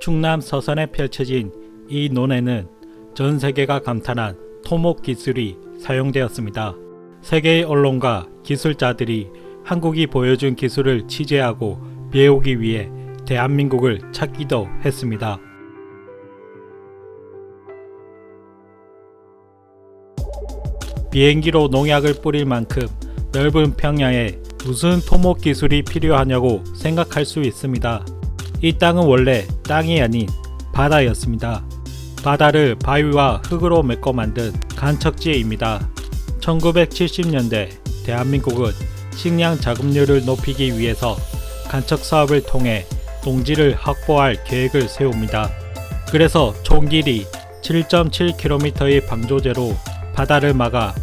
충남 서산에 펼쳐진 이 논에는 전 세계가 감탄한 토목 기술이 사용되었습니다. 세계의 언론과 기술자들이 한국이 보여준 기술을 취재하고 배우기 위해 대한민국을 찾기도 했습니다. 비행기로 농약을 뿌릴 만큼 넓은 평야에 무슨 토목 기술이 필요하냐고 생각할 수 있습니다. 이 땅은 원래 땅이 아닌 바다였습니다. 바다를 바위와 흙으로 메꿔 만든 간척지입니다. 1970년대 대한민국은 식량 자급률을 높이기 위해서 간척 사업을 통해 농지를 확보할 계획을 세웁니다. 그래서 총 길이 7.7km의 방조제로 바다를 막아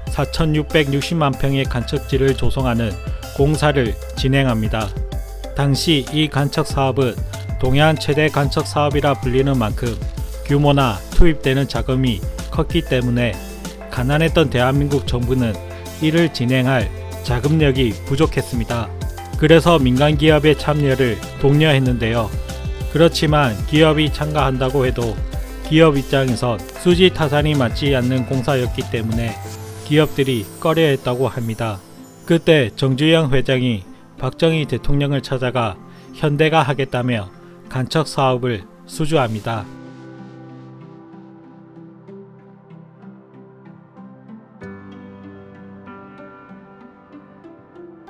4,660만 평의 간척지를 조성하는 공사를 진행합니다. 당시 이 간척 사업은 동해안 최대 간척 사업이라 불리는 만큼 규모나 투입되는 자금이 컸기 때문에 가난했던 대한민국 정부는 이를 진행할 자금력이 부족했습니다. 그래서 민간 기업의 참여를 독려했는데요. 그렇지만 기업이 참가한다고 해도 기업 입장에선 수지 타산이 맞지 않는 공사였기 때문에 기업들이 꺼려했다고 합니다. 그때 정주영 회장이 박정희 대통령을 찾아가 현대가 하겠다며 간척 사업을 수주합니다.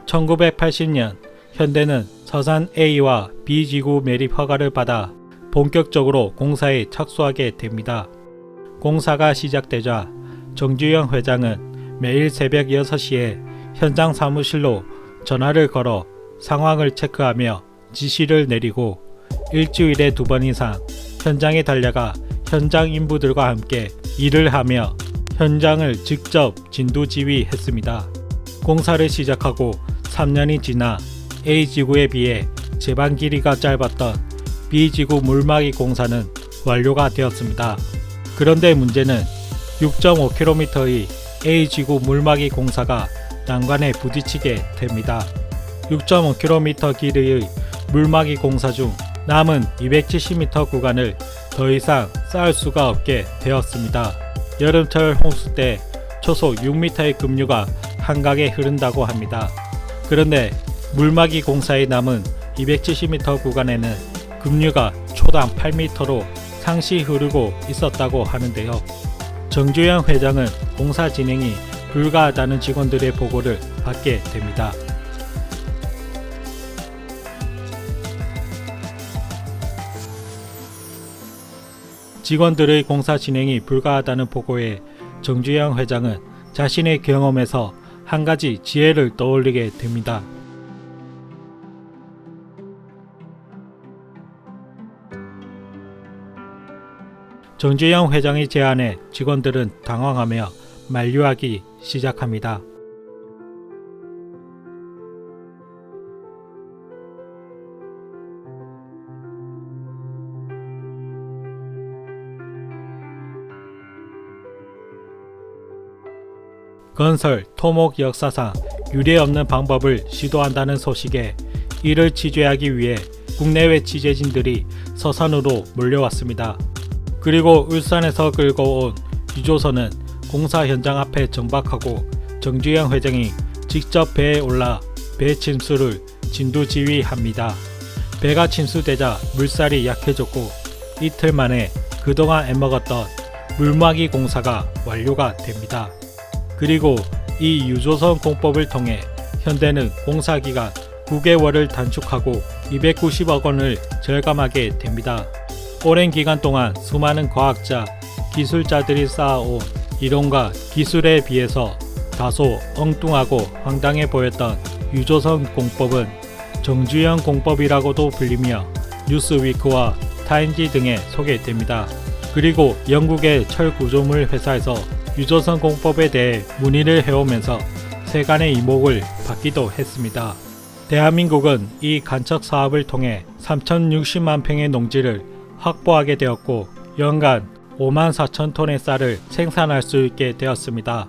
(1980년) 현대는 서산 A와 B지구 매립 허가를 받아 본격적으로 공사에 착수하게 됩니다. 공사가 시작되자 정주영 회장은 매일 새벽 6시에 현장 사무실로 전화를 걸어 상황을 체크하며 지시를 내리고 일주일에 2번 이상 현장에 달려가 현장 인부들과 함께 일을 하며 현장을 직접 진두지휘했습니다. 공사를 시작하고 3년이 지나 A지구에 비해 제반 길이가 짧았던 B지구 물막이 공사는 완료가 되었습니다. 그런데 문제는 6.5km의 A지구 물막이 공사가 난관에 부딪히게 됩니다. 6.5km 길이의 물막이 공사 중 남은 270m 구간을 더 이상 쌓을 수가 없게 되었습니다. 여름철 홍수 때 초속 6m의 급류가 한강에 흐른다고 합니다. 그런데 물막이 공사에 남은 270m 구간에는 급류가 초당 8m로 상시 흐르고 있었다고 하는데요. 정주영 회장은 공사 진행이 불가하다는 직원들의 보고를 받게 됩니다. 직원들의 공사 진행이 불가하다는 보고에 정주영 회장은 자신의 경험에서 한 가지 지혜를 떠올리게 됩니다. 정주영 회장의 제안에 직원들은 당황하며 만류하기 시작합니다. 건설, 토목 역사상 유례없는 방법을 시도한다는 소식에 이를 취재하기 위해 국내외 취재진들이 서산으로 몰려왔습니다. 그리고 울산에서 끌고 온 유조선은 공사 현장 앞에 정박하고 정주영 회장이 직접 배에 올라 배 침수를 진두지휘합니다. 배가 침수되자 물살이 약해졌고 이틀 만에 그동안 애먹었던 물막이 공사가 완료가 됩니다. 그리고 이 유조선 공법을 통해 현대는 공사기간 9개월을 단축하고 290억 원을 절감하게 됩니다. 오랜 기간 동안 수많은 과학자, 기술자들이 쌓아온 이론과 기술에 비해서 다소 엉뚱하고 황당해 보였던 유조선 공법은 정주영 공법이라고도 불리며 뉴스위크와 타임지 등에 소개됩니다. 그리고 영국의 철구조물 회사에서 유조선 공법에 대해 문의를 해오면서 세간의 이목을 받기도 했습니다. 대한민국은 이 간척 사업을 통해 3,060만 평의 농지를 확보하게 되었고 연간 54,000톤의 쌀을 생산할 수 있게 되었습니다.